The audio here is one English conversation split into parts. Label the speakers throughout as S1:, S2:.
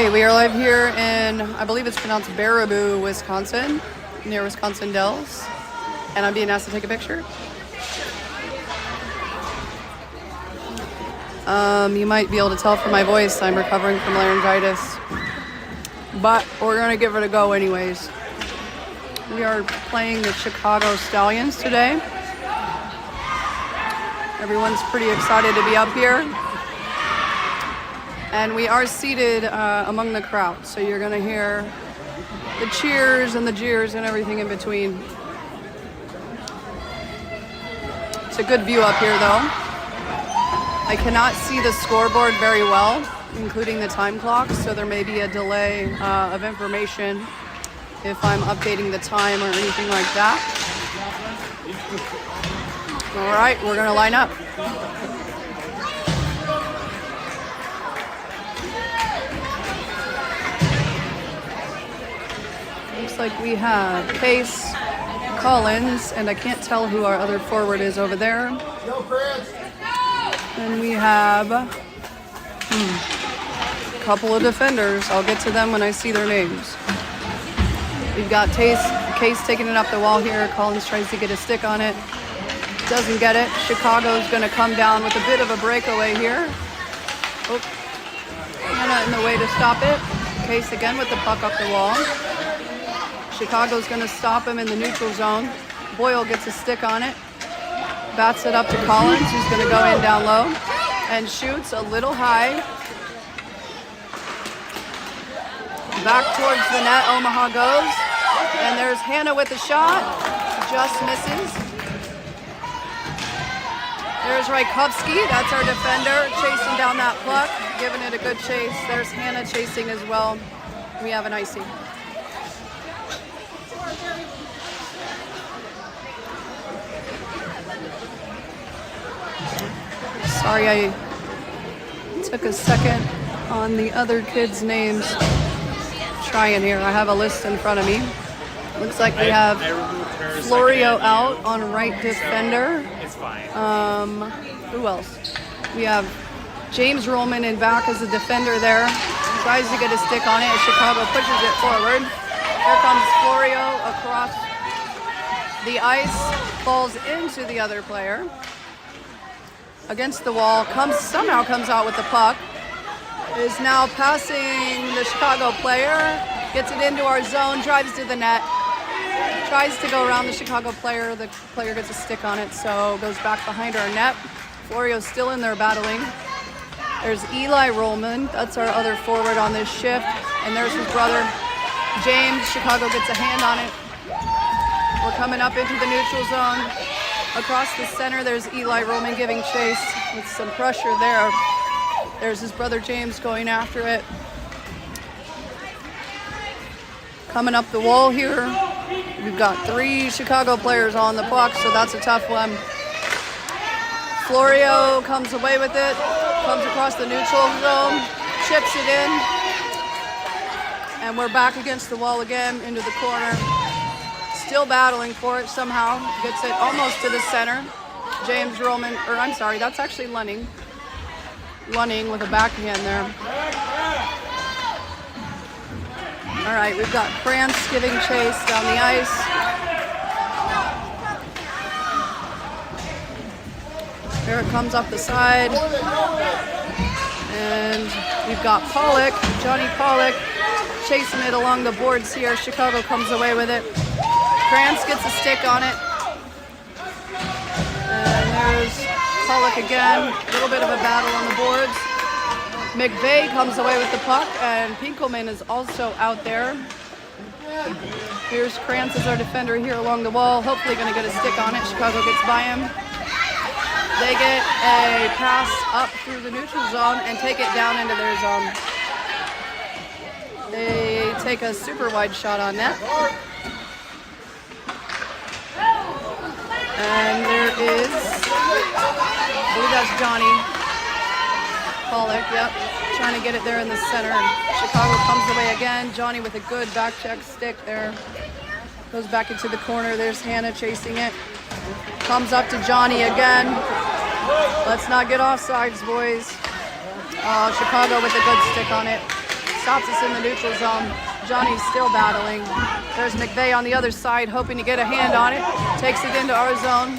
S1: Okay, we are live here in, I believe it's pronounced Baraboo, Wisconsin, near Wisconsin Dells, and I'm being asked to take a picture. You might be able to tell from my voice I'm recovering from laryngitis, but we're gonna give it a go anyways. We are playing the Chicago Stallions today. Everyone's pretty excited to be up here. And we are seated among the crowd, so you're gonna hear the cheers and the jeers and everything in between. It's a good view up here though. I cannot see the scoreboard very well, including the time clock, so there may be a delay of information if I'm updating the time or anything like that. All right, we're gonna line up. Looks like we have Case, Collins, and I can't tell who our other forward is over there. And we have a couple of defenders. I'll get to them when I see their names. We've got Case taking it up the wall here. Collins tries to get a stick on it. Doesn't get it. Chicago's going to come down with a bit of a breakaway here. Oh, Hannah in the way to stop it. Case again with the puck up the wall. Chicago's going to stop him in the neutral zone. Boyle gets a stick on it. Bats it up to Collins, who's going to go in down low and shoots a little high. Back towards the net, Omaha goes. And there's Hannah with a shot. Just misses. There's Rajkovsky, that's our defender, chasing down that puck, giving it a good chase. There's Hannah chasing as well. We have an icing. Sorry, I took a second on the other kids' names. Trying here, I have a list in front of me. Looks like we have Florio out on right defender.
S2: It's fine.
S1: Who else? We have James Rollman in back as a defender there. Tries to get a stick on it as Chicago pushes it forward. Here comes Florio across the ice, falls into the other player. Against the wall, somehow comes out with the puck. Is now passing the Chicago player, gets it into our zone, drives to the net. Tries to go around the Chicago player. The player gets a stick on it, so goes back behind our net. Florio's still in there battling. There's Eli Rollman. That's our other forward on this shift. And there's his brother, James. Chicago gets a hand on it. We're coming up into the neutral zone. Across the center, there's Eli Rollman giving chase with some pressure there. There's his brother James going after it. Coming up the wall here, we've got 3 Chicago players on the puck, so that's a tough one. Florio comes away with it, comes across the neutral zone, chips it in, and we're back against the wall again into the corner. Still battling for it somehow, gets it almost to the center. James Rollman, or I'm sorry, that's actually Lunning. Lunning with a backhand there. All right, we've got Krantz giving chase down the ice. Here it comes up the side. And we've got Pollock, Johnny Pollock, chasing it along the boards here. Chicago comes away with it. Krantz gets a stick on it. And there's Pollock again. A little bit of a battle on the boards. McVeigh comes away with the puck, and Pinkelman is also out there. Here's Krantz as our defender here along the wall. Hopefully going to get a stick on it. Chicago gets by him. They get a pass up through the neutral zone and take it down into their zone. They take a super wide shot on net. And there is, I believe that's Johnny Pollock, yep, trying to get it there in the center. Chicago comes away again. Johnny with a good back check stick there. Goes back into the corner. There's Hannah chasing it. Comes up to Johnny again. Let's not get offsides, boys. Chicago with a good stick on it. stops us in the neutral zone. Johnny's still battling. There's McVeigh on the other side, hoping to get a hand on it. Takes it into our zone.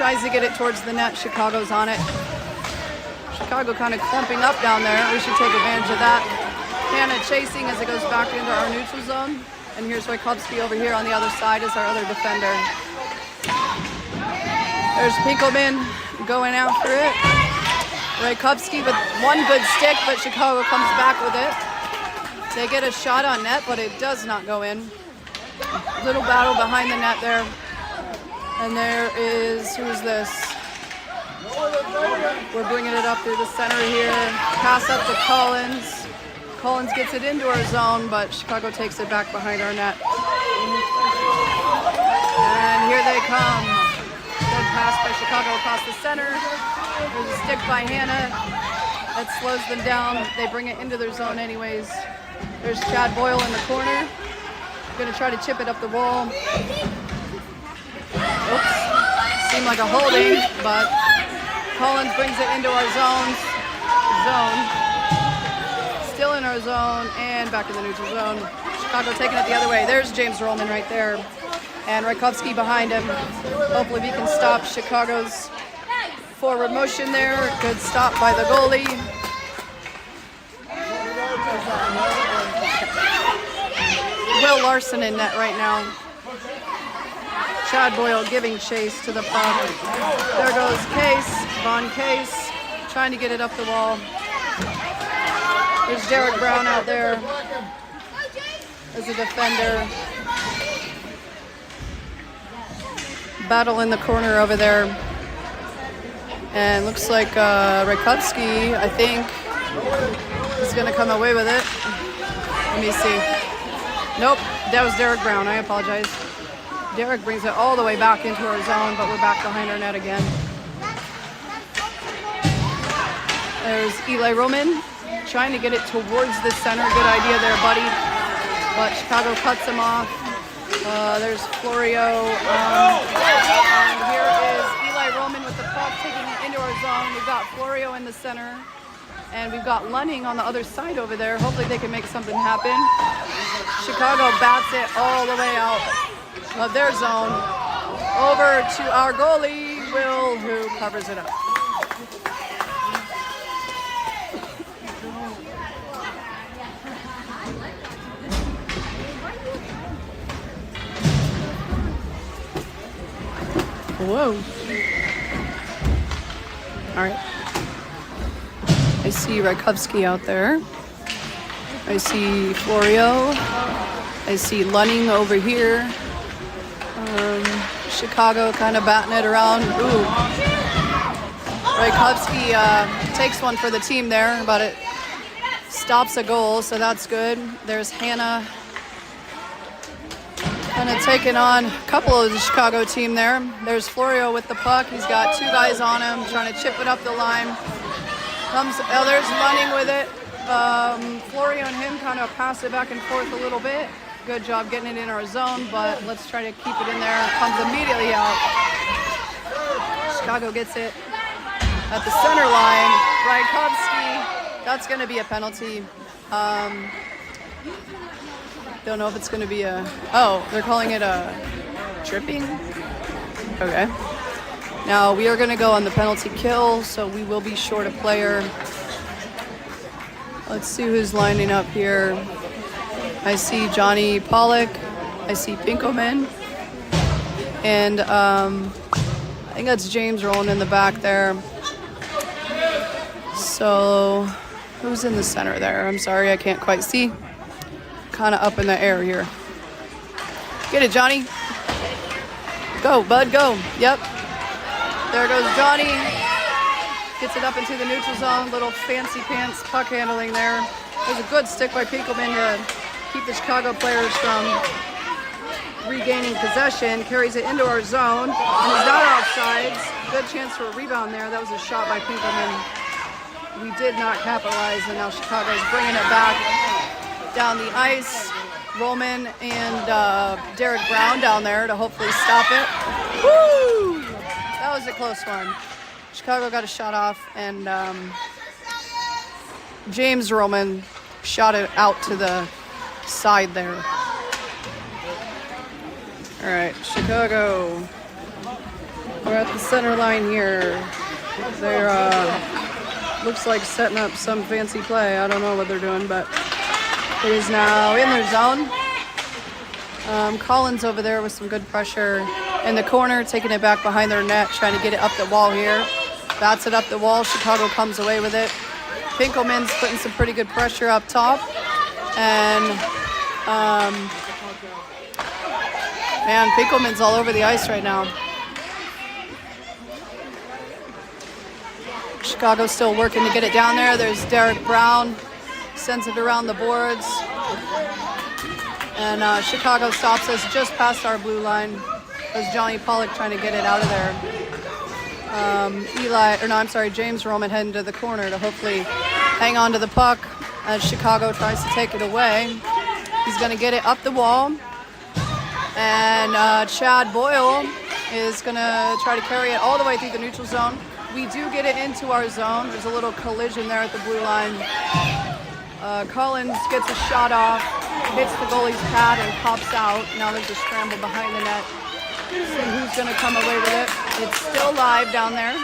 S1: Tries to get it towards the net. Chicago's on it. Chicago kind of clumping up down there. We should take advantage of that. Hannah chasing as it goes back into our neutral zone. And here's Wachowski over here on the other side as our other defender. There's Pinkelman going after it. Wachowski with one good stick, but Chicago comes back with it. They get a shot on net, but it does not go in. Little battle behind the net there. And there is, who's this? We're bringing it up through the center here. Pass up to Collins. Collins gets it into our zone, but Chicago takes it back behind our net. And here they come. Good pass by Chicago across the center. There's a stick by Hannah. That slows them down. They bring it into their zone anyways. There's Chad Boyle in the corner. Gonna try to chip it up the wall. Oops. Seemed like a holding, but Collins brings it into our zone. Still in our zone and back in the neutral zone. Chicago taking it the other way. There's James Rollman right there. And Rakowski behind him. Hopefully we can stop Chicago's forward motion there. Good stop by the goalie. Will Larson in net right now. Chad Boyle giving chase to the puck. There goes Case, Von Case, trying to get it up the wall. There's Derek Brown out there as a defender. Battle in the corner over there. And looks like Rakowski, I think, is going to come away with it. Let me see. Nope, that was Derek Brown. I apologize. Derek brings it all the way back into our zone, but we're back behind our net again. There's Eli Roman trying to get it towards the center. Good idea there, buddy. But Chicago cuts him off. There's Florio. And here is Eli Roman with the puck, taking it into our zone. We've got Florio in the center. And we've got Lunning on the other side over there. Hopefully they can make something happen. Chicago bats it all the way out of their zone. Over to our goalie, Will, who covers it up. Whoa. All right. I see Rakowski out there. I see Florio. I see Lunning over here. Chicago kind of batting it around. Ooh. Rakowski takes one for the team there, but it stops a goal, so that's good. There's Hannah kind of taking on a couple of the Chicago team there. There's Florio with the puck. He's got two guys on him, trying to chip it up the line. There's Lunning with it. Florio and him kind of pass it back and forth a little bit. Good job getting it in our zone, but let's try to keep it in there. Comes immediately out. Chicago gets it at the center line. Rakowski, that's going to be a penalty. Don't know if it's going to be a... Oh, they're calling it a tripping? Okay. Now we are going to go on the penalty kill, so we will be short a player. Let's see who's lining up here. I see Johnny Pollock. I see Pinkelman. And I think that's James rolling in the back there. So who's in the center there? I'm sorry, I can't quite see. Kind of up in the air here. Get it, Johnny. Go, bud, go. Yep. There goes Johnny. Gets it up into the neutral zone. Little fancy pants puck handling there. There's a good stick by Pinkelman to keep the Chicago players from regaining possession. Carries it into our zone. And he's not outside. Good chance for a rebound there. That was a shot by Pinkelman. We did not capitalize, and now Chicago's bringing it back down the ice. Roman and Derek Brown down there to hopefully stop it. Woo! That was a close one. Chicago got a shot off, and James Roman shot it out to the side there. All right, Chicago. We're at the center line here. They're looks like setting up some fancy play. I don't know what they're doing, but it is now in their zone. Collins over there with some good pressure in the corner, taking it back behind their net, trying to get it up the wall here. Bats it up the wall. Chicago comes away with it. Pinkelman's putting some pretty good pressure up top. And, man, Pinkelman's all over the ice right now. Chicago's still working to get it down there. There's Derek Brown, sends it around the boards. And Chicago stops us just past our blue line. There's Johnny Pollock trying to get it out of there. James Roman heading to the corner to hopefully hang on to the puck as Chicago tries to take it away. He's going to get it up the wall. And Chad Boyle is going to try to carry it all the way through the neutral zone. We do get it into our zone. There's a little collision there at the blue line. Collins gets a shot off, hits the goalie's pad and pops out. Now there's a scramble behind the net. See who's going to come away with it. It's still live down there.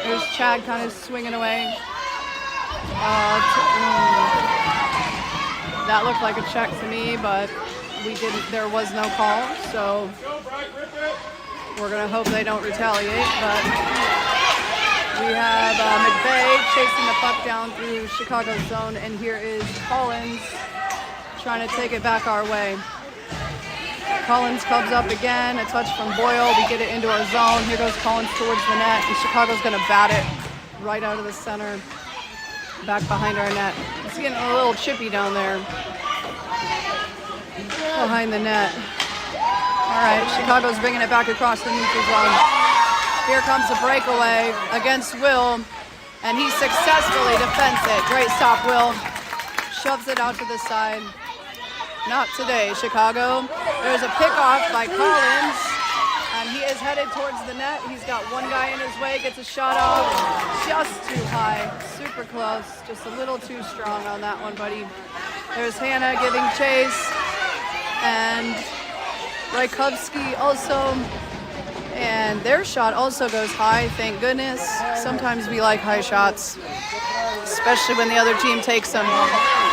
S1: There's Chad kind of swinging away. That looked like a check to me, but there was no call, so we're going to hope they don't retaliate. But we have McVeigh chasing the puck down through Chicago's zone, and here is Collins trying to take it back our way. Collins comes up again, a touch from Boyle. We get it into our zone. Here goes Collins towards the net, and Chicago's going to bat it right out of the center, back behind our net. It's getting a little chippy down there behind the net. All right, Chicago's bringing it back across the neutral zone. Here comes a breakaway against Will, and he successfully defends it. Great stop, Will. Shoves it out to the side. Not today, Chicago. There's a pickoff by Collins, and he is headed towards the net. He's got one guy in his way, gets a shot off. Just too high, super close. Just a little too strong on that one, buddy. There's Hannah giving chase, and Rajkovsky also. And their shot also goes high, thank goodness. Sometimes we like high shots, especially when the other team takes some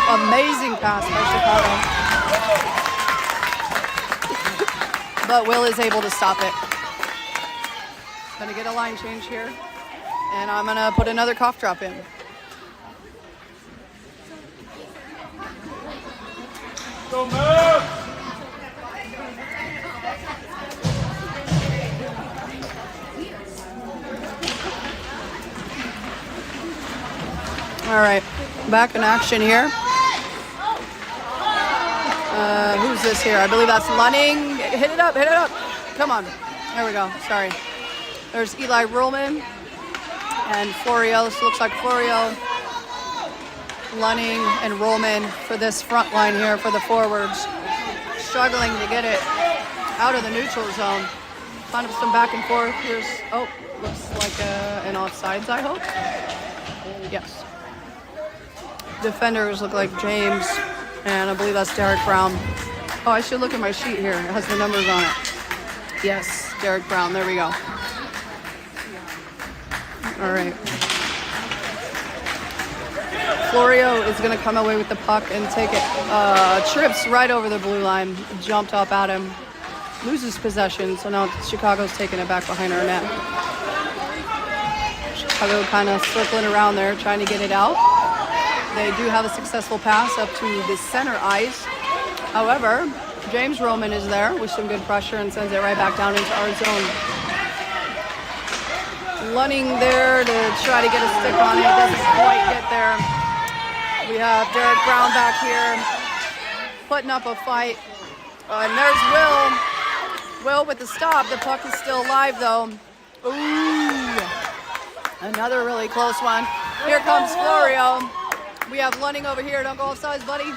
S1: amazing pass by Chicago. But Will is able to stop it. Gonna get a line change here, and I'm gonna put another cough drop in.
S2: Go move!
S1: All right, back in action here. Who's this here? I believe that's Lunning. Hit it up, hit it up. Come on. There we go, sorry. There's Eli Roman and Florio. This looks like Florio, Lunning, and Roman for this front line here for the forwards. Struggling to get it out of the neutral zone. Kind of some back and forth. Here's, looks like an offsides, I hope. Yes. Defenders look like James, and I believe that's Derek Brown. Oh, I should look at my sheet here. It has the numbers on it. Yes, Derek Brown. There we go. All right. Florio is going to come away with the puck and take it. Trips right over the blue line. Jumped up at him. Loses possession, so now Chicago's taking it back behind our net. Chicago kind of circling around there, trying to get it out. They do have a successful pass up to the center ice. However, James Roman is there with some good pressure and sends it right back down into our zone. Lunning there to try to get a stick on it. Doesn't quite get there. We have Derek Brown back here putting up a fight. And there's Will. Will with the stop. The puck is still alive though. Ooh. Another really close one. Here comes Florio. We have Lunning over here. Don't go offsides, buddy.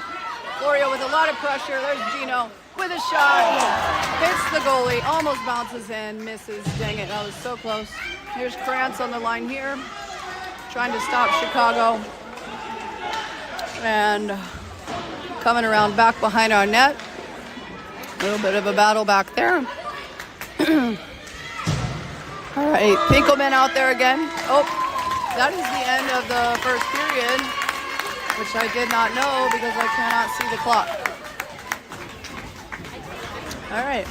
S1: Florio with a lot of pressure. There's Gino with a shot. Hits the goalie. Almost bounces in. Misses. Dang it. That was so close. Here's Krantz on the line here. Trying to stop Chicago. And coming around back behind our net. A little bit of a battle back there. All right, Pinkelman out there again. Oh, that is the end of the first period, which I did not know because I cannot see the clock. All right.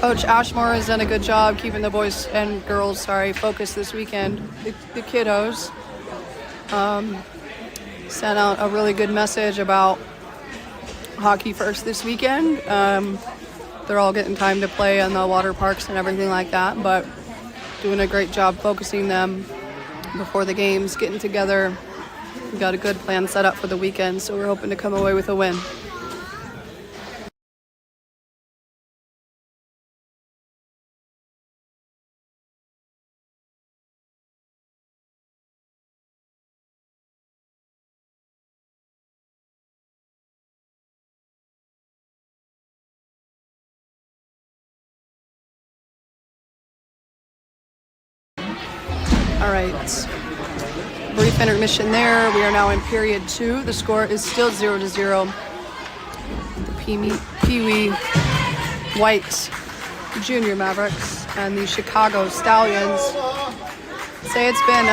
S1: Coach Ashmore has done a good job keeping the boys and girls, focused this weekend. The kiddos sent out a really good message about hockey first this weekend. They're all getting time to play on the water parks and everything like that, but doing a great job focusing them before the games, getting together. We've got a good plan set up for the weekend, so we're hoping to come away with a win. All right, brief intermission there. We are now in period 2. The score is still 0-0. The Peewee White Junior Mavericks and the Chicago Stallions. Say it's been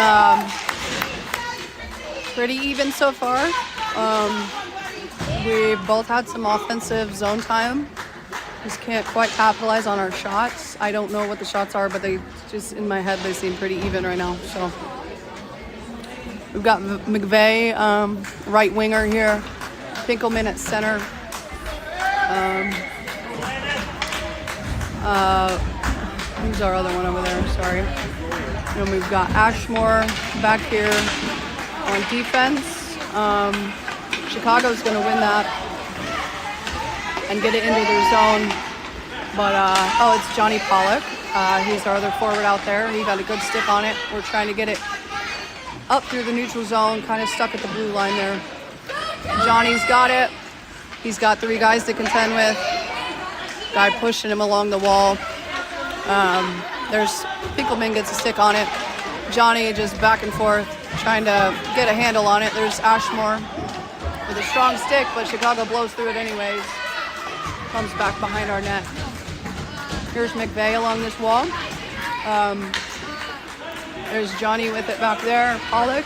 S1: pretty even so far. We've both had some offensive zone time. Just can't quite capitalize on our shots. I don't know what the shots are, but they just, in my head, they seem pretty even right now. So we've got McVeigh, right winger here. Pinkelman at center. Who's our other one over there? Sorry. And we've got Ashmore back here on defense. Chicago's going to win that and get it into their zone. But, it's Johnny Pollock. He's our other forward out there. He got a good stick on it. We're trying to get it up through the neutral zone, kind of stuck at the blue line there. Johnny's got it. He's got 3 guys to contend with. Guy pushing him along the wall. There's Pinkelman gets a stick on it. Johnny just back and forth, trying to get a handle on it. There's Ashmore with a strong stick, but Chicago blows through it anyways. Comes back behind our net. Here's McVeigh along this wall. There's Johnny with it back there, Pollock.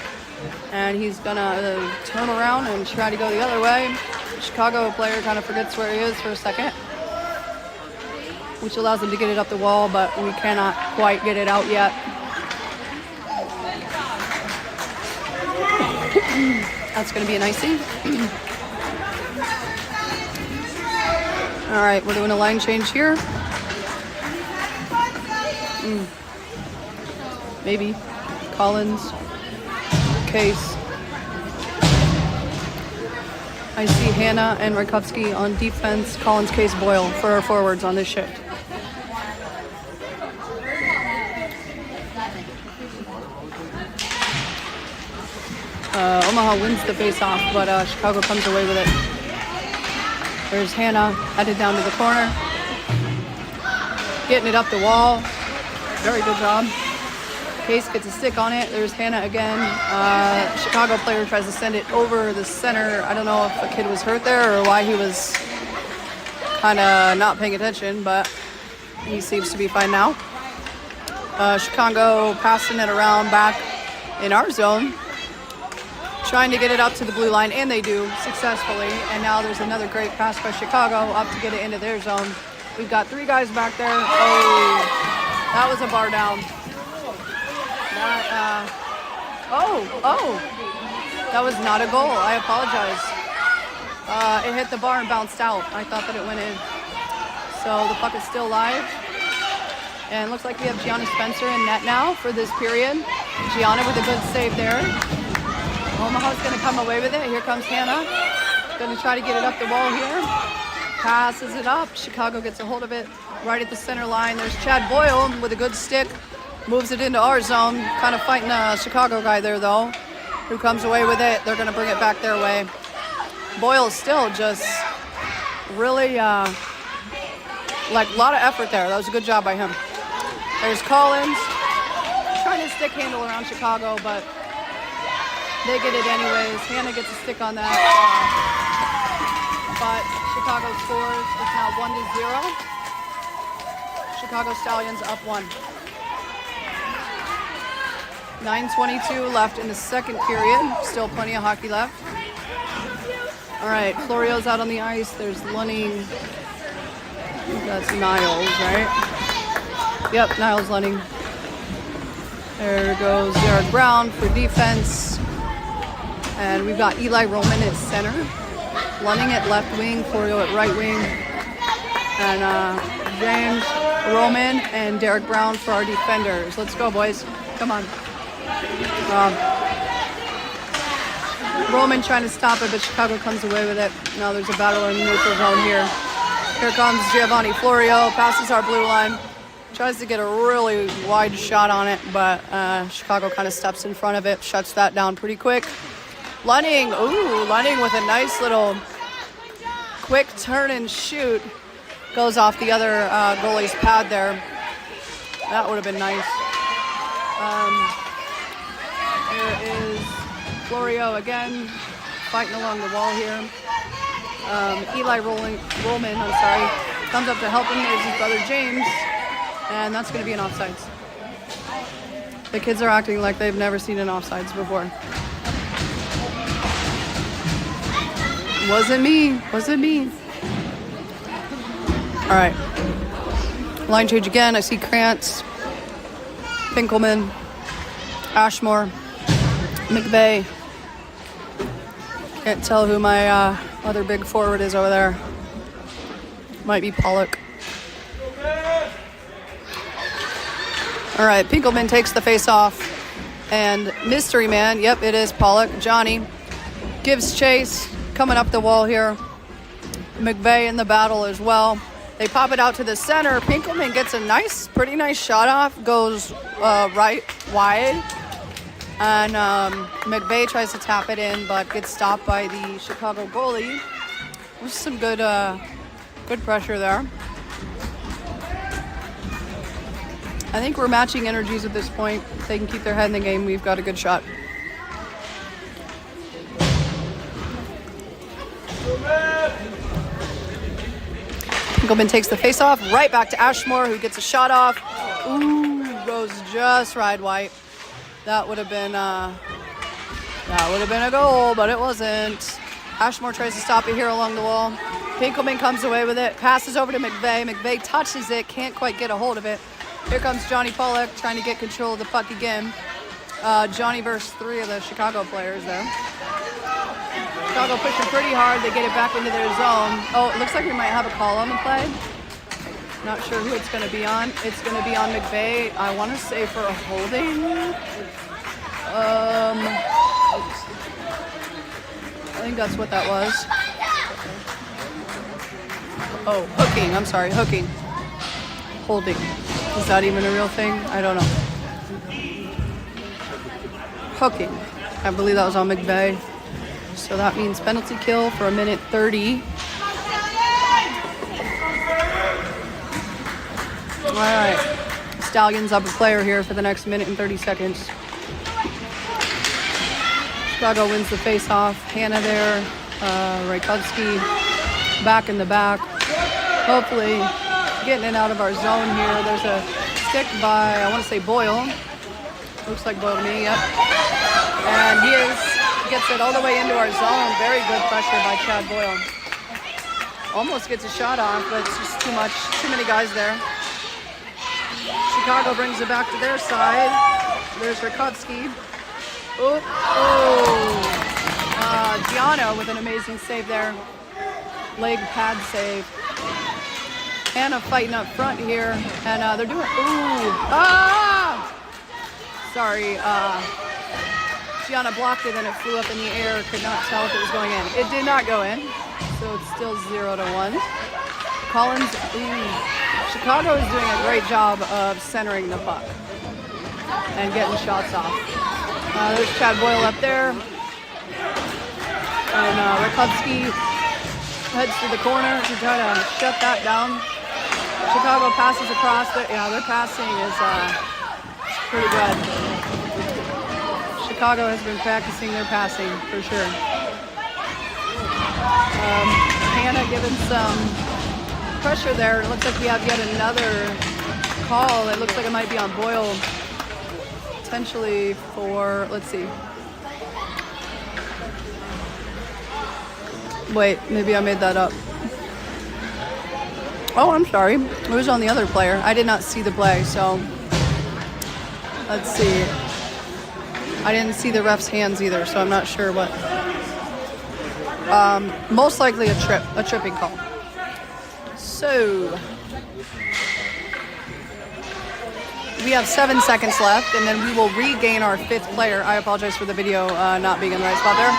S1: And he's gonna turn around and try to go the other way. The Chicago player kind of forgets where he is for a second, which allows him to get it up the wall, but we cannot quite get it out yet. That's gonna be an icing. All right, we're doing a line change here. Maybe. Collins. Case. I see Hannah and Rakowski on defense. Collins, Case, Boyle for our forwards on this shift. Omaha wins the face-off, but Chicago comes away with it. There's Hannah headed down to the corner. Getting it up the wall. Very good job. Case gets a stick on it. There's Hannah again. Chicago player tries to send it over the center. I don't know if a kid was hurt there or why he was kind of not paying attention, but he seems to be fine now. Chicago passing it around back in our zone, trying to get it up to the blue line, and they do successfully. And now there's another great pass by Chicago up to get it into their zone. We've got 3 guys back there. Oh, that was a bar down. That was not a goal. I apologize. It hit the bar and bounced out. I thought that it went in. So the puck is still live. And it looks like we have Gianna Spencer in net now for this period. Gianna with a good save there. Omaha's going to come away with it. Here comes Hannah. Going to try to get it up the wall here. Passes it up. Chicago gets a hold of it right at the center line. There's Chad Boyle with a good stick. Moves it into our zone. Kind of fighting a Chicago guy there, though, who comes away with it. They're going to bring it back their way. Boyle still just really, like a lot of effort there. That was a good job by him. There's Collins. Trying to stick handle around Chicago, but They get it anyways. Hannah gets a stick on that. But Chicago scores. It's now 1-0. Chicago Stallions up 1. 9:22 left in the second period. Still plenty of hockey left. All right, Florio's out on the ice. There's Lunning. That's Niles, right? Yep, Niles Lunning. There goes Derek Brown for defense. And we've got Eli Roman at center. Lunning at left wing, Florio at right wing. And James, Roman, and Derek Brown for our defenders. Let's go, boys. Come on. Roman trying to stop it, but Chicago comes away with it. Now there's a battle in the neutral zone here. Here comes Giovanni Florio, passes our blue line. Tries to get a really wide shot on it, but Chicago kind of steps in front of it, shuts that down pretty quick. Lunning, Lunning with a nice little quick turn and shoot. Goes off the other goalie's pad there. That would have been nice. Here is Florio again, fighting along the wall here. Eli Roman, comes up to help him. There's his brother James, and that's going to be an offsides. The kids are acting like they've never seen an offsides before. Wasn't me. All right. Line change again. I see Krantz, Pinkelman, Ashmore, McVeigh. Can't tell who my other big forward is over there. Might be Pollock. All right, Pinkelman takes the face off. And mystery man, yep, it is Pollock. Johnny gives chase, coming up the wall here. McVeigh in the battle as well. They pop it out to the center. Pinkelman gets a pretty nice shot off. Goes right, wide. And McVeigh tries to tap it in, but gets stopped by the Chicago goalie. There's some good pressure there. I think we're matching energies at this point. If they can keep their head in the game, we've got a good shot. Pinkelman takes the face off, right back to Ashmore, who gets a shot off. Ooh, goes just right white. That would have been a goal, but it wasn't. Ashmore tries to stop it here along the wall. Pinkelman comes away with it, passes over to McVeigh. McVeigh touches it, can't quite get a hold of it. Here comes Johnny Pollock trying to get control of the puck again. Johnny versus 3 of the Chicago players there. Chicago pushing pretty hard. They get it back into their zone. Oh, it looks like we might have a call on the play. Not sure who it's going to be on. It's going to be on McVeigh. I want to say for a holding. I think that's what that was. Oh, hooking. I'm sorry, hooking. Holding. Is that even a real thing? I don't know. Hooking. I believe that was on McVeigh. So that means penalty kill for 1:30. All right. Stallions up a player here for the next 1:30 seconds. Chicago wins the face-off. Hannah there. Rajkowski back in the back. Hopefully getting it out of our zone here. There's a stick by, I want to say Boyle. Looks like Boyle to me, yep. And gets it all the way into our zone. Very good pressure by Chad Boyle. Almost gets a shot off, but it's just too much. Too many guys there. Chicago brings it back to their side. There's Rajkowski. Gianno with an amazing save there. Leg pad save. Hannah fighting up front here, and they're doing, sorry, Gianna blocked it and it flew up in the air, could not tell if it was going in. It did not go in, so it's still 0-1. Collins, Chicago is doing a great job of centering the puck and getting shots off. There's Chad Boyle up there, and Rajkowski heads to the corner to try to shut that down. Chicago passes across. Their passing is pretty good. Chicago has been practicing their passing for sure. Hannah giving some pressure there. It looks like we have yet another call. It looks like it might be on Boyle. Potentially for, let's see. Wait, maybe I made that up. Oh, I'm sorry. It was on the other player. I did not see the play, so let's see. I didn't see the ref's hands either, so I'm not sure what. Most likely a tripping call. So we have 7 seconds left, and then we will regain our 5th player. I apologize for the video not being in the right spot there.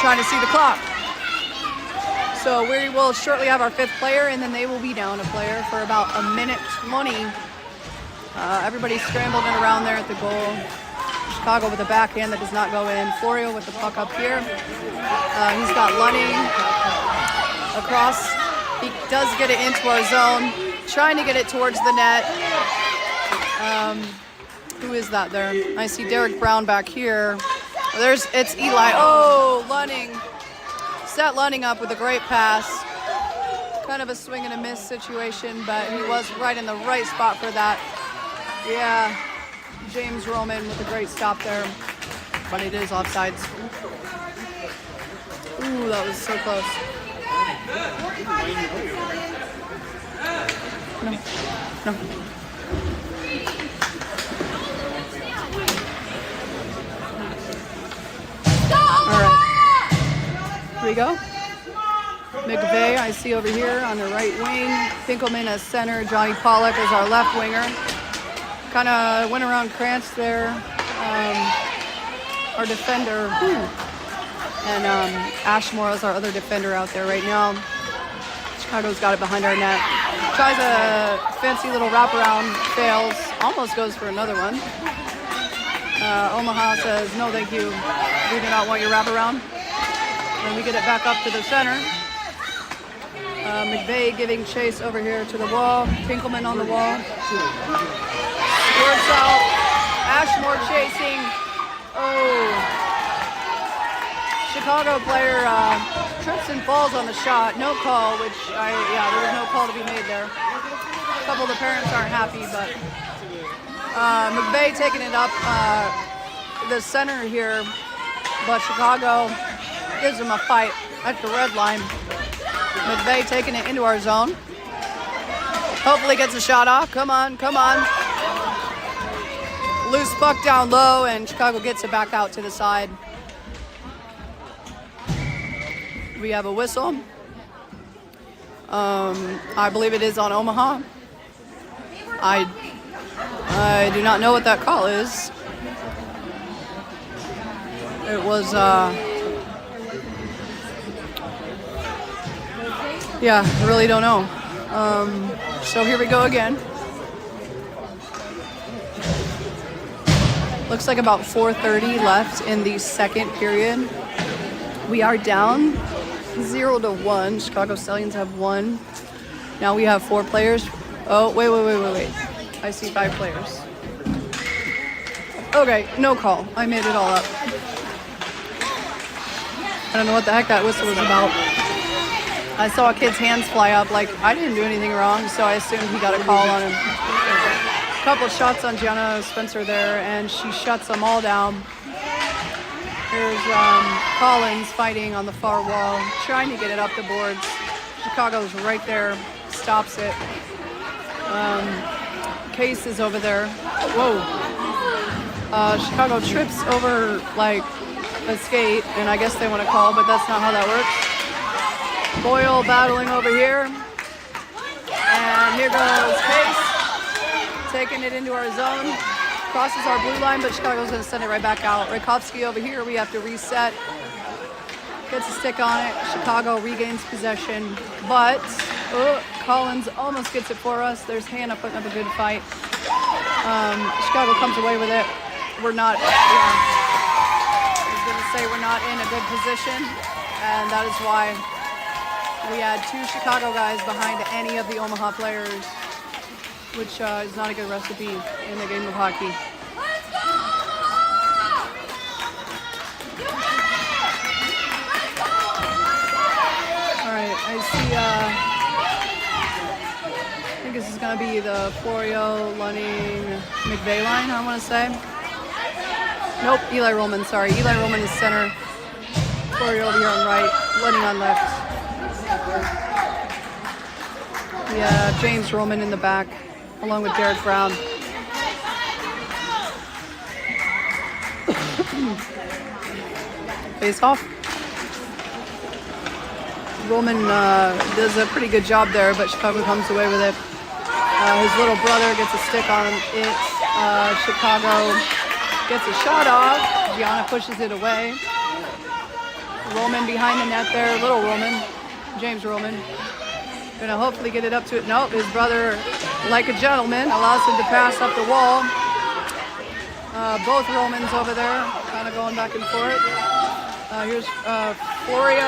S1: Trying to see the clock. So we will shortly have our 5th player, and then they will be down a player for about a minute 20. Everybody's scrambled and around there at the goal. Chicago with a backhand that does not go in. Florio with the puck up here. He's got Lunning across. He does get it into our zone. Trying to get it towards the net. Who is that there? I see Derek Brown back here. It's Eli. Oh, Lunning. Set Lunning up with a great pass. Kind of a swing and a miss situation, but he was right in the right spot for that. Yeah, James Roman with a great stop there, but it is offsides. Ooh, that was so close. No. All right. Here we go. McVeigh, I see over here on the right wing. Finkelman as center. Johnny Pollock as our left winger. Kind of went around Krantz there. Our defender. And Ashmore is our other defender out there right now. Chicago's got it behind our net. Tries a fancy little wraparound. Fails. Almost goes for another one. Omaha says, no thank you. We do not want your wraparound. And we get it back up to the center. McVeigh giving chase over here to the wall. Finkelman on the wall. Squirts out. Ashmore chasing. Oh. Chicago player trips and falls on the shot. No call, there was no call to be made there. A couple of the parents aren't happy, but McVeigh taking it up the center here, but Chicago gives him a fight at the red line. McVeigh taking it into our zone. Hopefully gets a shot off. Come on. Loose puck down low, and Chicago gets it back out to the side. We have a whistle. I believe it is on Omaha. I do not know what that call is. It was, yeah, I really don't know. So here we go again. Looks like about 4:30 left in the second period. We are down 0-1. Chicago Stallions have 1. Now we have 4 players. Oh, wait. I see 5 players. Okay, no call. I made it all up. I don't know what the heck that whistle was about. I saw a kid's hands fly up like I didn't do anything wrong, so I assumed he got a call on him. A couple shots on Gianna Spencer there, and she shuts them all down. There's Collins fighting on the far wall, trying to get it up the boards. Chicago's right there, stops it. Case is over there. Whoa. Chicago trips over like a skate, and I guess they want to call, but that's not how that works. Boyle battling over here. And here goes Case, taking it into our zone. Crosses our blue line, but Chicago's going to send it right back out. Rakowski over here, we have to reset. Gets a stick on it. Chicago regains possession, but Collins almost gets it for us. There's Hannah putting up a good fight. Chicago comes away with it. We're not, I was going to say we're not in a good position, and that is why we had 2 Chicago guys behind any of the Omaha players, which is not a good recipe in the game of hockey. All right, I see. I think this is going to be the Florio, Lunning, McVeigh line, I want to say. Nope, Eli Roman, sorry. Eli Roman is center. Florio over here on right, Lunning on left. Yeah, James Roman in the back, along with Derek Brown. Face off. Roman does a pretty good job there, but Chicago comes away with it. His little brother gets a stick on it. Chicago gets a shot off. Gianna pushes it away. Roman behind the net there. Little Roman. James Roman. Gonna hopefully get it up to it. Nope, his brother, like a gentleman, allows him to pass up the wall. Both Romans over there, kind of going back and forth. Here's Florio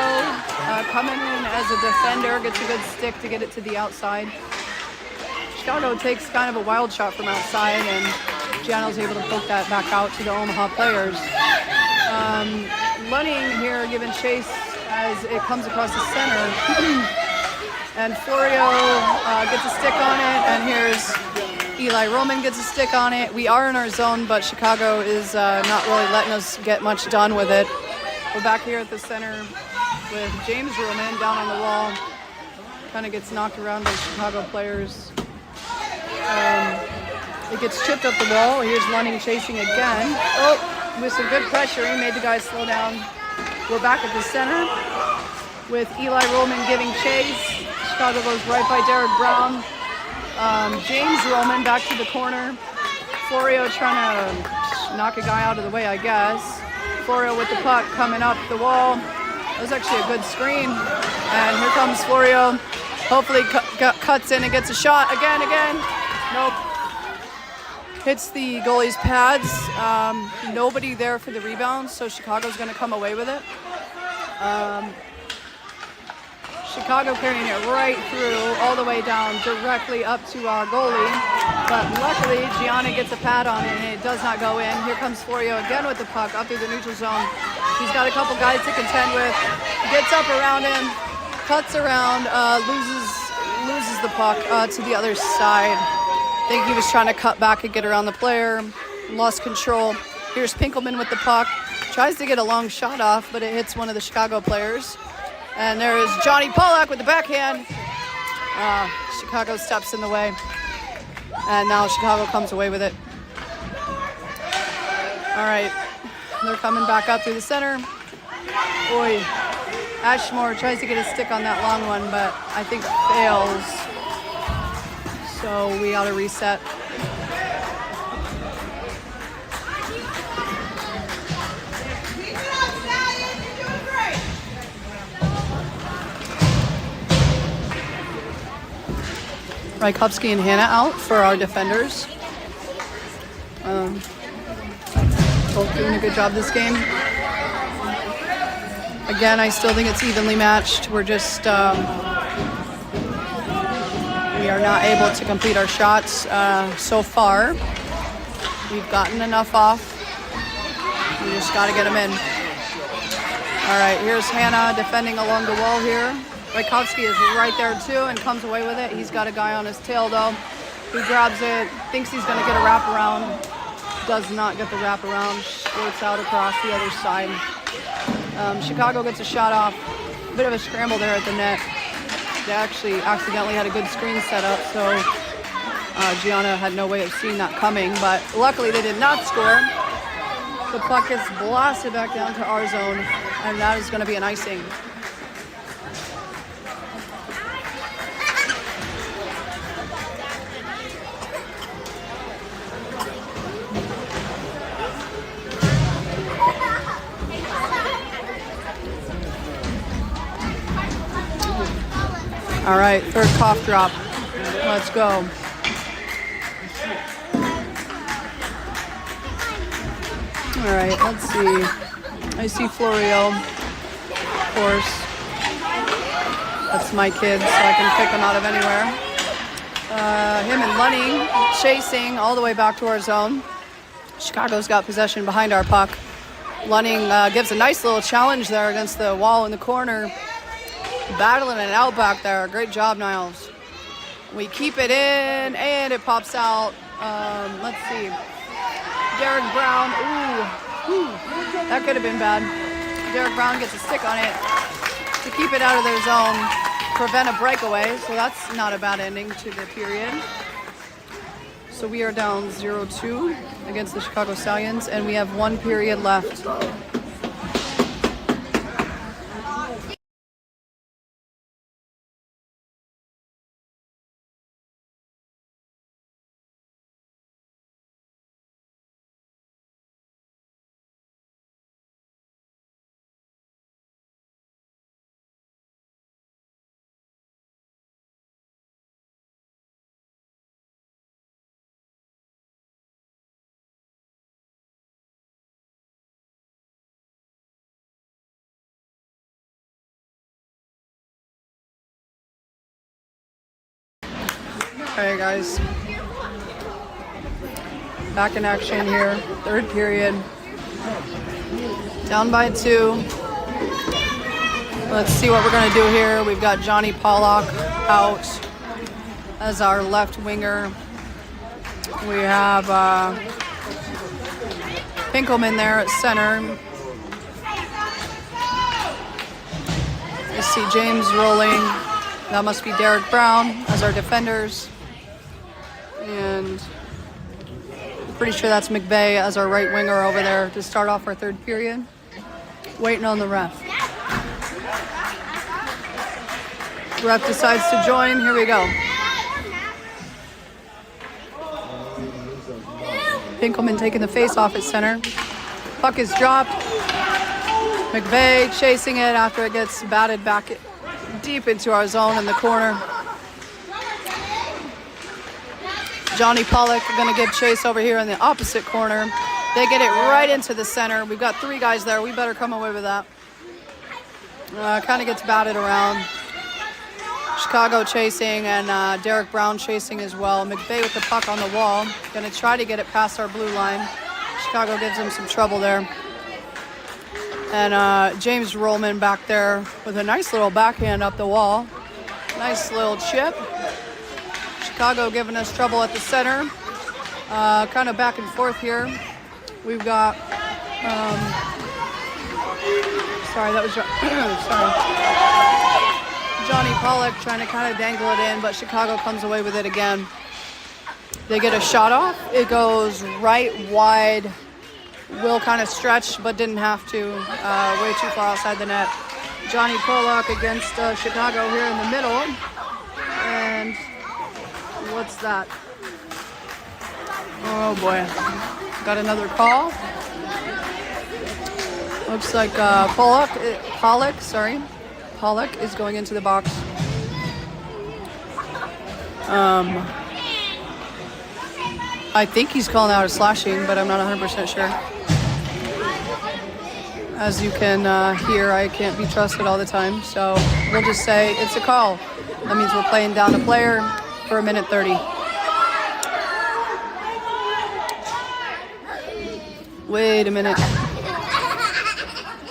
S1: coming in as a defender, gets a good stick to get it to the outside. Chicago takes kind of a wild shot from outside, and Gianno's able to poke that back out to the Omaha players. Lunning here giving chase as it comes across the center. And Florio gets a stick on it, and here's Eli Roman gets a stick on it. We are in our zone, but Chicago is not really letting us get much done with it. We're back here at the center with James Roman down on the wall. Kind of gets knocked around by Chicago players. It gets chipped up the wall. Here's Lunning chasing again. Oh, with some good pressure, he made the guys slow down. We're back at the center with Eli Roman giving chase. Chicago goes right by Derek Brown. James Roman back to the corner. Florio trying to knock a guy out of the way, I guess. Florio with the puck coming up the wall. That was actually a good screen. And here comes Florio. Hopefully cuts in and gets a shot again. Nope. Hits the goalie's pads. Nobody there for the rebound, so Chicago's going to come away with it. Chicago carrying it right through, all the way down, directly up to our goalie. But luckily, Gianna gets a pad on it, and it does not go in. Here comes Florio again with the puck up through the neutral zone. He's got a couple guys to contend with. Gets up around him, cuts around, loses the puck to the other side. I think he was trying to cut back and get around the player. Lost control. Here's Pinkelman with the puck. Tries to get a long shot off, but it hits one of the Chicago players. And there is Johnny Pollack with the backhand. Chicago steps in the way. And now Chicago comes away with it. All right. They're coming back up through the center. Boy, Ashmore tries to get a stick on that long one, but I think fails. So we ought to reset. Rykowski and Hannah out for our defenders. Both doing a good job this game. Again, I still think it's evenly matched. We're just, we are not able to complete our shots so far. We've gotten enough off. We just got to get them in. All right, here's Hannah defending along the wall here. Rykowski is right there too and comes away with it. He's got a guy on his tail though. He grabs it, thinks he's gonna get a wraparound. Does not get the wraparound. Squirts out across the other side. Chicago gets a shot off. A bit of a scramble there at the net. They actually accidentally had a good screen set up, so Gianna had no way of seeing that coming, but luckily they did not score. The puck gets blasted back down to our zone, and that is gonna be an icing. All right, third cough drop. Let's go. All right, let's see. I see Florio, of course. That's my kid, so I can pick him out of anywhere. Him and Lunning chasing all the way back to our zone. Chicago's got possession behind our puck. Lunning gives a nice little challenge there against the wall in the corner. Battling it out back there. Great job, Niles. We keep it in, and it pops out. Let's see. Derek Brown. Ooh, that could have been bad. Derek Brown gets a stick on it to keep it out of their zone, prevent a breakaway. So that's not a bad ending to the period. So we are down 0-2 against the Chicago Stallions, and we have 1 period left. Alright guys, back in action here, 3rd period, down by 2. Let's see what we're going to do here. We've got Johnny Pollock out as our left winger. We have Pinkelman there at center. I see James rolling. That must be Derek Brown as our defenders. And I'm pretty sure that's McVeigh as our right winger over there to start off our 3rd period. Waiting on the ref. Ref decides to join. Here we go. Pinkelman taking the face off at center. Puck is dropped. McVeigh chasing it after it gets batted back deep into our zone in the corner. Johnny Pollock going to give chase over here in the opposite corner. They get it right into the center. We've got 3 guys there. We better come away with that. Kind of gets batted around. Chicago chasing and Derek Brown chasing as well. McVeigh with the puck on the wall. Going to try to get it past our blue line. Chicago gives him some trouble there. And James Rollman back there with a nice little backhand up the wall. Nice little chip. Chicago giving us trouble at the center. Kind of back and forth here. We've got, sorry, that was, sorry. Johnny Pollock trying to kind of dangle it in, but Chicago comes away with it again. They get a shot off. It goes right wide. Will kind of stretched, but didn't have to. Way too far outside the net. Johnny Pollock against Chicago here in the middle. And what's that? Oh boy. Got another call. Looks like Pollock is going into the box. I think he's calling out a slashing, but I'm not 100% sure. As you can hear, I can't be trusted all the time, so we'll just say it's a call. That means we're playing down a player for a minute 30. Wait a minute.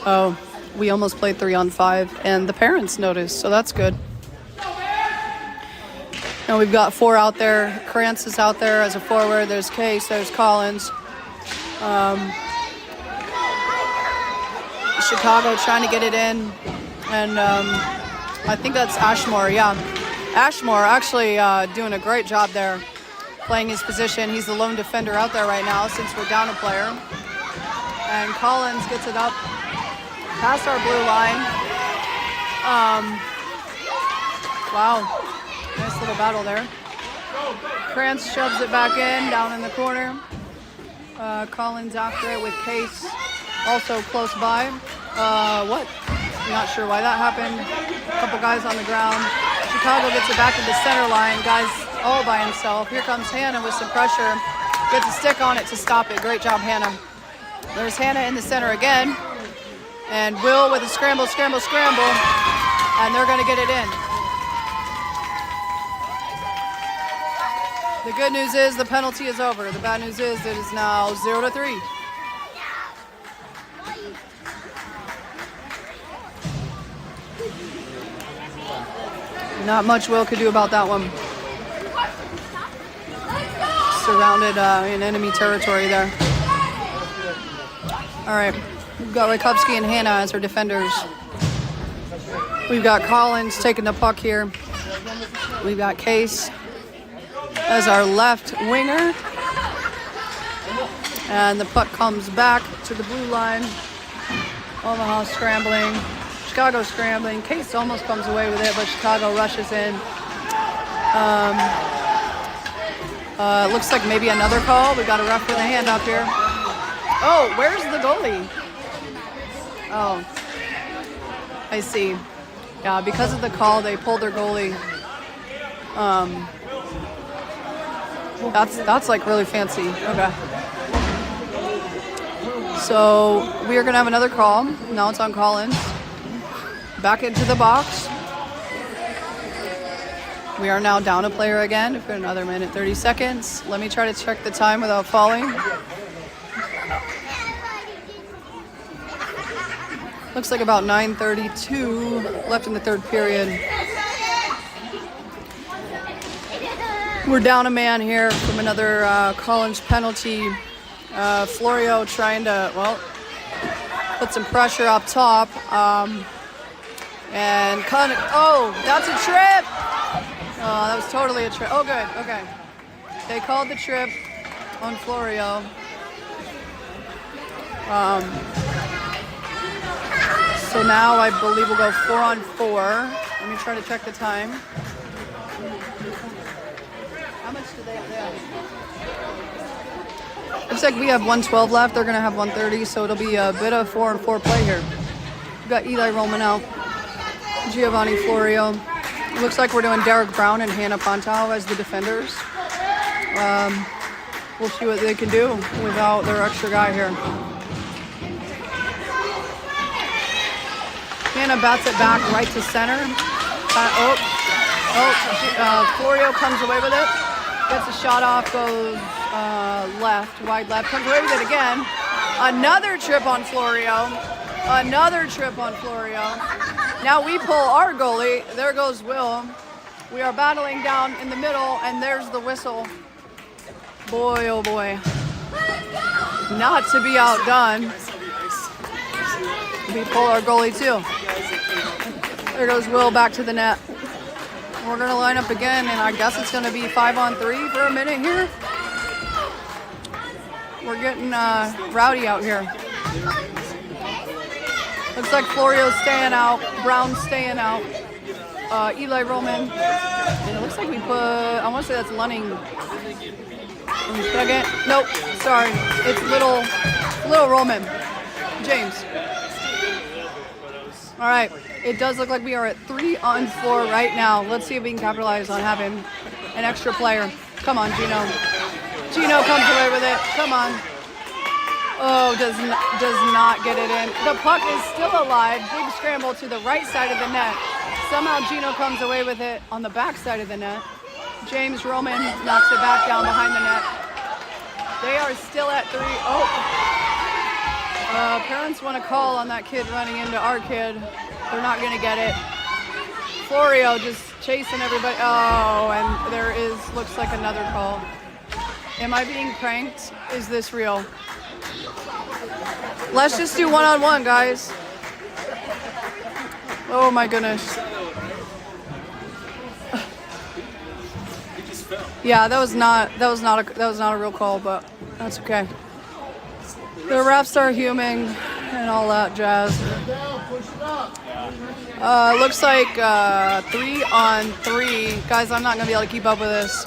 S1: Oh, we almost played 3-on-5, and the parents noticed, so that's good. Now we've got 4 out there. Krantz is out there as a forward. There's Case, there's Collins. Chicago trying to get it in. And I think that's Ashmore, yeah. Ashmore actually doing a great job there, playing his position. He's the lone defender out there right now since we're down a player. And Collins gets it up past our blue line. Wow. Nice little battle there. Krantz shoves it back in, down in the corner. Collins after it with Case also close by. What? I'm not sure why that happened. A couple guys on the ground. Chicago gets it back to the center line. Guys all by himself. Here comes Hannah with some pressure. Gets a stick on it to stop it. Great job, Hannah. There's Hannah in the center again. And Will with a scramble. And they're going to get it in. The good news is the penalty is over. The bad news is it is now 0-3. Not much Will could do about that one. Surrounded in enemy territory there. All right, we've got Rakowski and Hannah as our defenders. We've got Collins taking the puck here. We've got Case as our left winger. And the puck comes back to the blue line. Omaha scrambling. Chicago scrambling. Case almost comes away with it, but Chicago rushes in. Looks like maybe another call. We got a ref with a hand up here. Oh, where's the goalie? Oh, I see. Yeah, because of the call, they pulled their goalie. That's like really fancy. Okay. So we are gonna have another call. Now it's on Collins. Back into the box. We are now down a player again. We've got another minute, 30 seconds. Let me try to check the time without falling. Looks like about 9:32 left in the third period. We're down a man here from another Collins penalty. Florio trying to, well, put some pressure up top. And oh, that's a trip. Oh, that was totally a trip. Oh, good. Okay. They called the trip on Florio. So now I believe we'll go 4-on-4. Let me try to check the time. How much do they have? Looks like we have 1:12 left. They're going to have 1:30, so it'll be a bit of 4-on-4 play here. We've got Eli Roman out, Giovanni Florio. It looks like we're doing Derek Brown and Hannah Pontau as the defenders. We'll see what they can do without their extra guy here. Hannah bats it back right to center. Florio comes away with it. Gets a shot off, goes left, wide left, comes away with it again. Another trip on Florio. Another trip on Florio. Now we pull our goalie. There goes Will. We are battling down in the middle, and there's the whistle. Boy, oh boy. Not to be outdone. We pull our goalie too. There goes Will back to the net. We're going to line up again, and I guess it's going to be 5-on-3 for a minute here. We're getting rowdy out here. Looks like Florio's staying out, Brown's staying out, Eli Roman. And it looks like we put, I want to say that's Lunning in second. Nope, sorry. It's little Roman. James. All right, it does look like we are at 3-on-4 right now. Let's see if we can capitalize on having an extra player. Come on, Gino. Gino comes away with it. Come on. Oh, does not get it in. The puck is still alive. Big scramble to the right side of the net. Somehow Gino comes away with it on the back side of the net. James Roman knocks it back down behind the net. They are still at 3. Parents want to call on that kid running into our kid. They're not going to get it. Florio just chasing everybody. Oh, and there looks like another call. Am I being pranked? Is this real? Let's just do 1-on-1, guys. Oh my goodness. Yeah, that was not a real call, but that's okay. The refs are human and all that jazz. Looks like 3-on-3. Guys, I'm not gonna be able to keep up with this.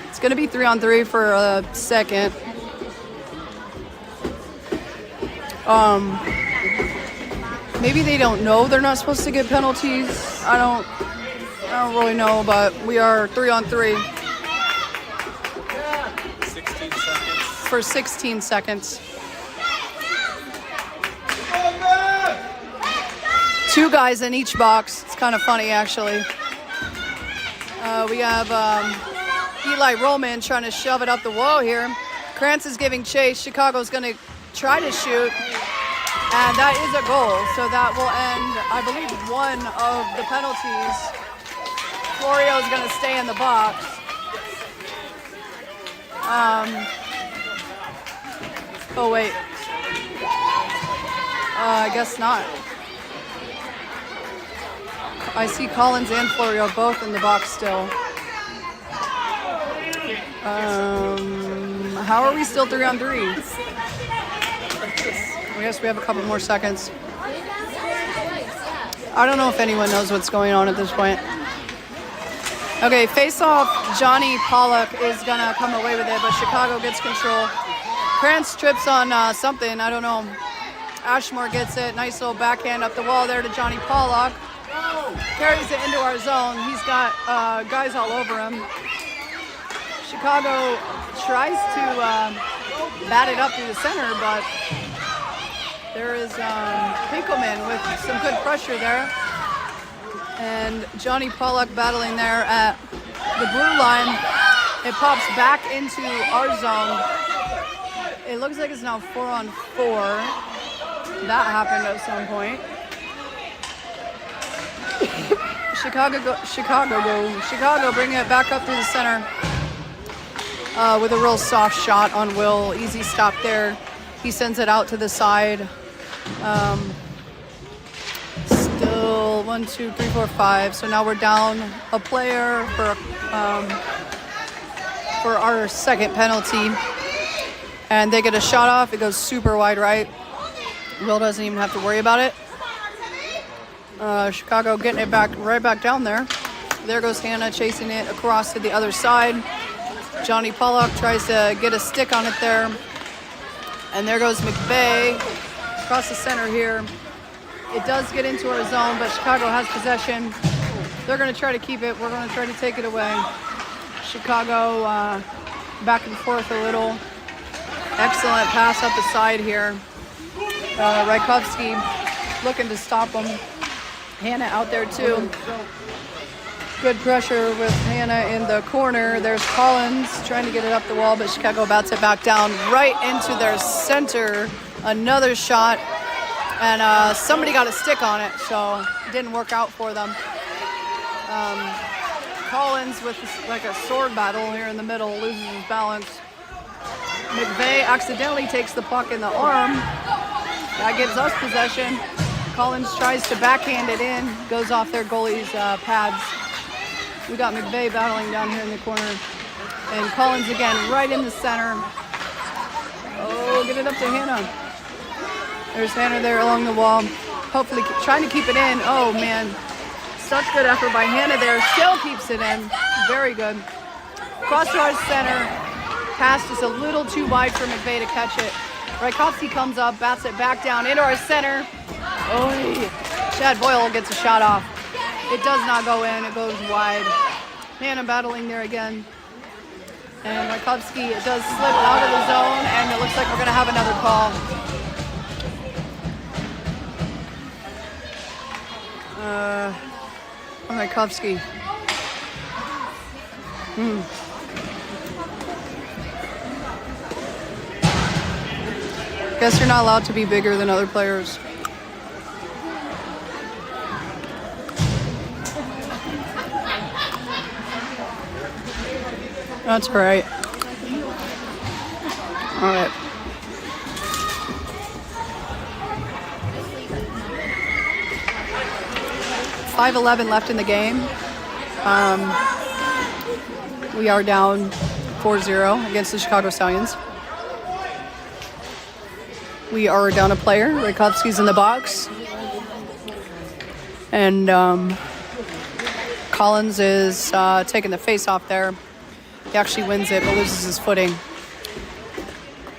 S1: It's gonna be 3-on-3 for a second. Maybe they don't know they're not supposed to get penalties. I don't really know, but we are 3-on-3 for 16 seconds. 2 guys in each box. It's kind of funny, actually. We have Eli Roman trying to shove it up the wall here. Krantz is giving chase. Chicago's going to try to shoot, and that is a goal. So that will end, I believe, one of the penalties. Florio is going to stay in the box. Oh wait, I guess not. I see Collins and Florio both in the box still. How are we still 3-on-3? I guess we have a couple more seconds. I don't know if anyone knows what's going on at this point. Okay, face-off, Johnny Pollock is gonna come away with it, but Chicago gets control. Krantz trips on something, I don't know. Ashmore gets it, nice little backhand up the wall there to Johnny Pollock. Carries it into our zone. He's got guys all over him. Chicago tries to bat it up through the center, but there is Pinkelman with some good pressure there. And Johnny Pollock battling there at the blue line. It pops back into our zone. It looks like it's now 4-on-4. That happened at some point. Chicago bringing it back up through the center with a real soft shot on Will. Easy stop there. He sends it out to the side. Still 1, 2, 3, 4, 5. So now we're down a player for our second penalty. And they get a shot off. It goes super wide right. Will doesn't even have to worry about it. Chicago getting it back right back down there. There goes Hannah chasing it across to the other side. Johnny Pollock tries to get a stick on it there. And there goes McVeigh across the center here. It does get into our zone, but Chicago has possession. They're going to try to keep it. We're going to try to take it away. Chicago back and forth a little. Excellent pass up the side here. Rajkovsky looking to stop him. Hannah out there too. Good pressure with Hannah in the corner. There's Collins trying to get it up the wall, but Chicago bats it back down right into their center. Another shot, and somebody got a stick on it, so it didn't work out for them. Collins with like a sword battle here in the middle, loses his balance. McVeigh accidentally takes the puck in the arm. That gives us possession. Collins tries to backhand it in, goes off their goalie's pads. We got McVeigh battling down here in the corner. And Collins again right in the center. Oh, get it up to Hannah. There's Hannah there along the wall. Hopefully trying to keep it in. Oh man, such good effort by Hannah there. Still keeps it in. Very good. Cross to our center. Pass just a little too wide for McVeigh to catch it. Rajkovsky comes up, bats it back down into our center. Oh, Chad Boyle gets a shot off. It does not go in, it goes wide. Hannah battling there again. And Rajkovsky, it does slip out of the zone, and it looks like we're gonna have another call. Rajkovsky. Guess you're not allowed to be bigger than other players. That's all right. All right. .5:11 left in the game. We are down 4-0 against the Chicago Stallions. We are down a player. Rajkovsky's in the box. And Collins is taking the face off there. He actually wins it, but loses his footing.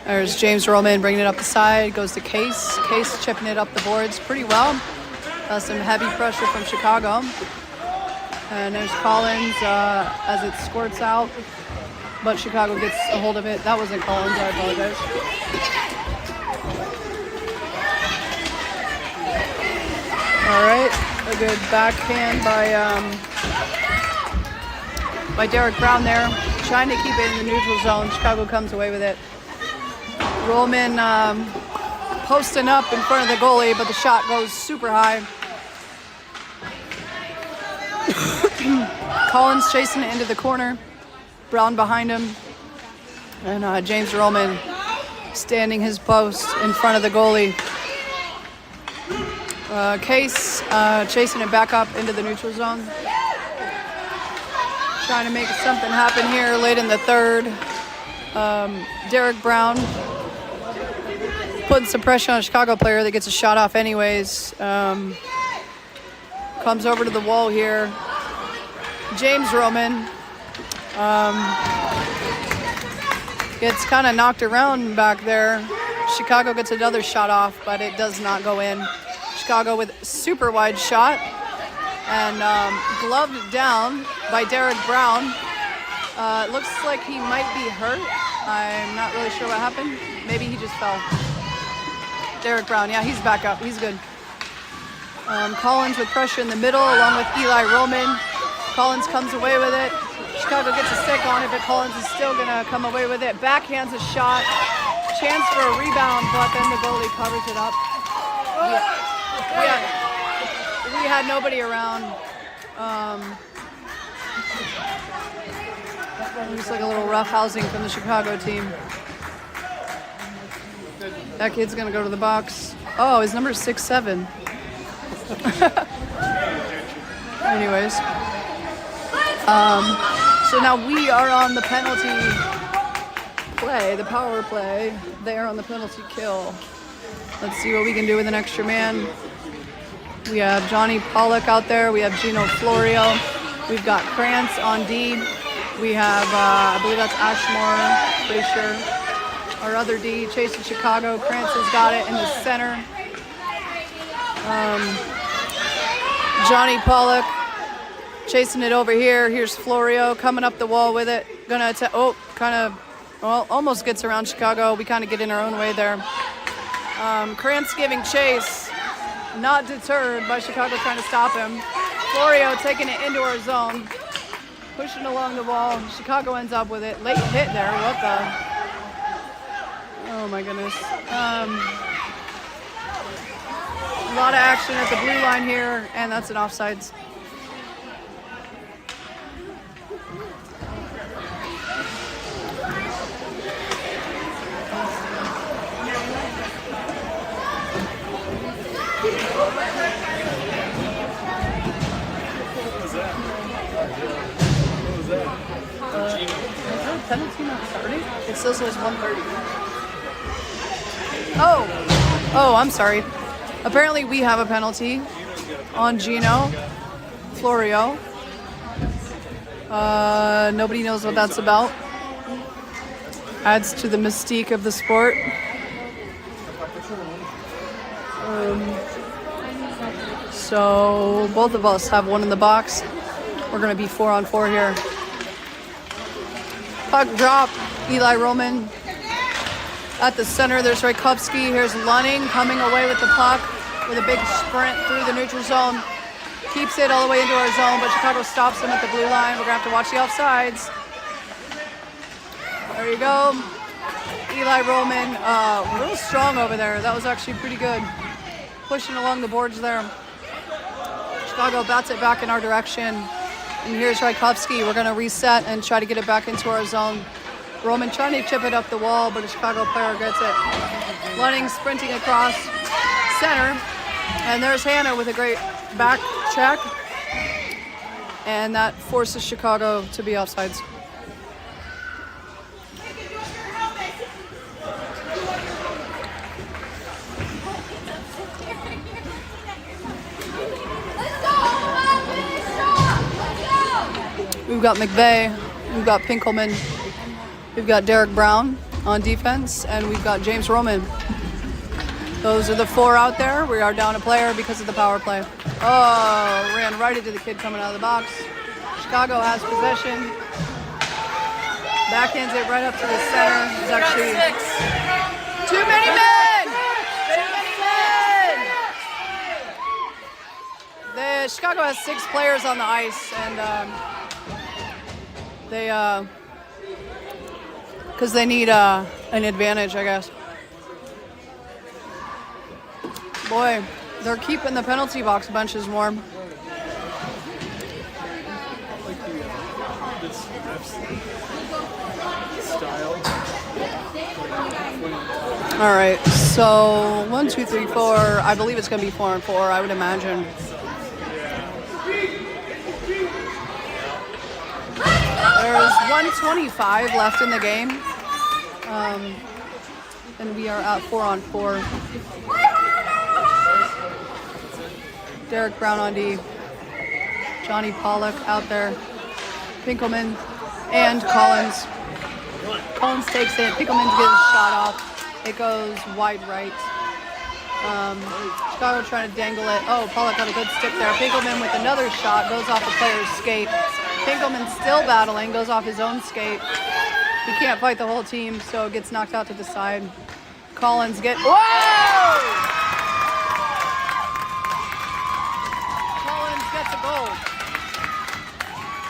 S1: There's James Roman bringing it up the side. Goes to Case. Case chipping it up the boards pretty well. Some heavy pressure from Chicago. And there's Collins as it squirts out. But Chicago gets a hold of it. That wasn't Collins, I apologize. All right, a good backhand by Derek Brown there, trying to keep it in the neutral zone. Chicago comes away with it. Roman posting up in front of the goalie, but the shot goes super high. Collins chasing it into the corner. Brown behind him. And James Roman standing his post in front of the goalie. Case chasing it back up into the neutral zone. Trying to make something happen here late in the third. Derek Brown putting some pressure on a Chicago player that gets a shot off anyways. Comes over to the wall here. James Roman gets kind of knocked around back there. Chicago gets another shot off, but it does not go in. Chicago with a super wide shot and gloved down by Derek Brown. It looks like he might be hurt. I'm not really sure what happened. Maybe he just fell. Derek Brown, yeah, he's back up. He's good. Collins with pressure in the middle along with Eli Roman. Collins comes away with it. Chicago gets a stick on it, but Collins is still going to come away with it. Backhands a shot. Chance for a rebound, but then the goalie covers it up. We had nobody around. Looks like a little rough housing from the Chicago team. That kid's going to go to the box. Oh, his number is 6'7". Anyways. So now we are on the penalty play, the power play. They are on the penalty kill. Let's see what we can do with an extra man. We have Johnny Pollock out there. We have Gino Florio. We've got Krantz on D. We have, I believe that's Ashmore, pretty sure. Our other D, chasing Chicago. Krantz has got it in the center. Johnny Pollock chasing it over here. Here's Florio coming up the wall with it. Gonna almost gets around Chicago. We kind of get in our own way there. Krantz giving chase. Not deterred by Chicago trying to stop him. Florio taking it into our zone. Pushing along the wall. Chicago ends up with it. Late hit there. What the? Oh my goodness. A lot of action at the blue line here, and that's an offsides. Penalty not started? It still says 1:30. Oh, I'm sorry. Apparently we have a penalty on Gino Florio. Nobody knows what that's about. Adds to the mystique of the sport. So both of us have one in the box. We're going to be 4-on-4 here. Puck drop, Eli Roman. At the center, there's Rajkovsky. Here's Lunning coming away with the puck with a big sprint through the neutral zone. Keeps it all the way into our zone, but Chicago stops him at the blue line. We're going to have to watch the offsides. There you go. Eli Roman, real strong over there. That was actually pretty good. Pushing along the boards there. Chicago bats it back in our direction. And here's Rajkovsky. We're going to reset and try to get it back into our zone. Roman trying to chip it up the wall, but a Chicago player gets it. Lunning sprinting across center. And there's Hannah with a great back check. And that forces Chicago to be offsides. We've got McVeigh, we've got Pinkelman, we've got Derek Brown on defense, and we've got James Roman. Those are the four out there. We are down a player because of the power play. Oh, ran right into the kid coming out of the box. Chicago has possession. Backhands it right up to the center. It's actually too many men! Too many men! Chicago has 6 players on the ice, and because they need an advantage, I guess. Boy, they're keeping the penalty box benches warm.
S2: This ref's style.
S1: All right, so 1, 2, 3, 4. I believe it's going to be 4 and 4, I would imagine. There's 1:25 left in the game. And we are at 4 on 4. Derek Brown on D. Johnny Pollock out there. Pinkelman and Collins. Collins takes it. Pinkelman gets his shot off. It goes wide right. Chicago trying to dangle it. Oh, Pollock got a good stick there. Pinkelman with another shot. Goes off the player's skate. Pinkelman still battling. Goes off his own skate. He can't fight the whole team, so gets knocked out to the side. Collins Whoa! Collins gets a goal.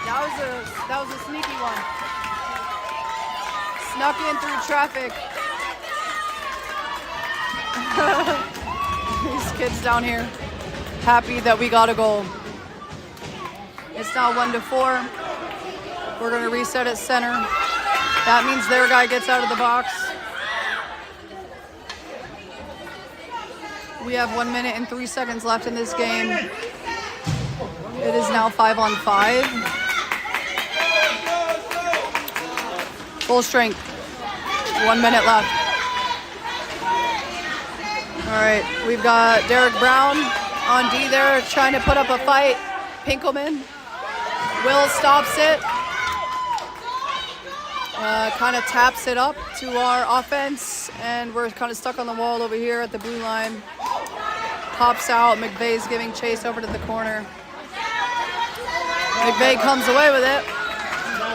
S1: That was a sneaky one. Snuck in through traffic. These kids down here, happy that we got a goal. It's now 1-4. We're gonna reset at center. That means their guy gets out of the box. We have 1 minute and 3 seconds left in this game. It is now 5 on 5. Full strength. 1 minute left. All right, we've got Derek Brown on D there trying to put up a fight. Pinkelman. Will stops it. Kind of taps it up to our offense, and we're kind of stuck on the wall over here at the blue line. Pops out. McVeigh's giving chase over to the corner. McVeigh comes away with it.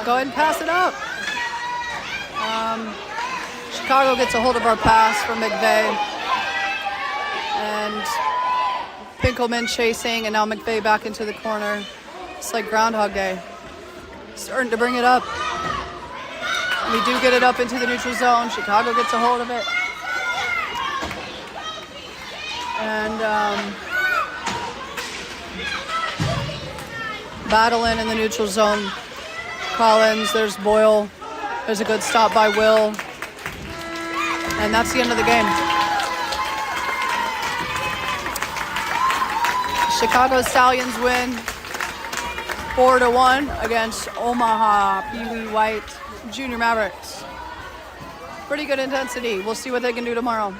S1: Go ahead and pass it up. Chicago gets a hold of our pass from McVeigh. And Pinkelman chasing, and now McVeigh back into the corner. It's like Groundhog Day. Starting to bring it up. We do get it up into the neutral zone. Chicago gets a hold of it. And battling in the neutral zone. Collins, there's Boyle. There's a good stop by Will. And that's the end of the game. Chicago Stallions win 4-1 against Omaha Peewee White Junior Mavericks. Pretty good intensity. We'll see what they can do tomorrow.